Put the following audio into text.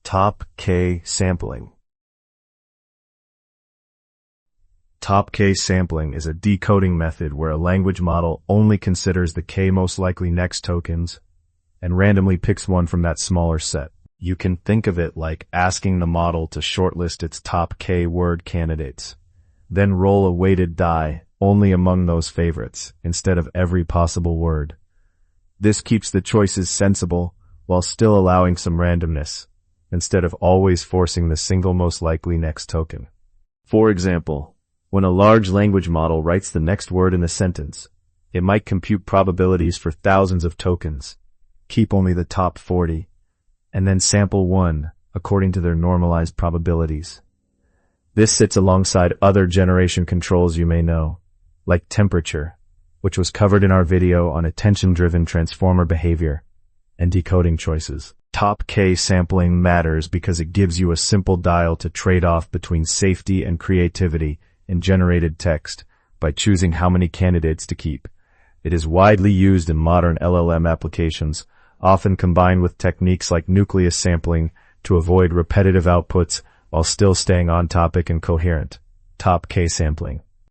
Top K sampling. Top K sampling is a decoding method where a language model only considers the K most likely next tokens and randomly picks one from that smaller set. You can think of it like asking the model to shortlist its top K word candidates, then roll a weighted die only among those favorites instead of every possible word. This keeps the choices sensible while still allowing some randomness, instead of always forcing the single most likely next token. For example, when a large language model writes the next word in the sentence, it might compute probabilities for thousands of tokens, keep only the top 40, and then sample one according to their normalized probabilities. This sits alongside other generation controls you may know, like temperature, which was covered in our video on attention-driven transformer behavior and decoding choices. Top K sampling matters because it gives you a simple dial to trade off between safety and creativity in generated text by choosing how many candidates to keep. It is widely used in modern LLM applications, often combined with techniques like nucleus sampling to avoid repetitive outputs while still staying on topic and coherent. Top K sampling.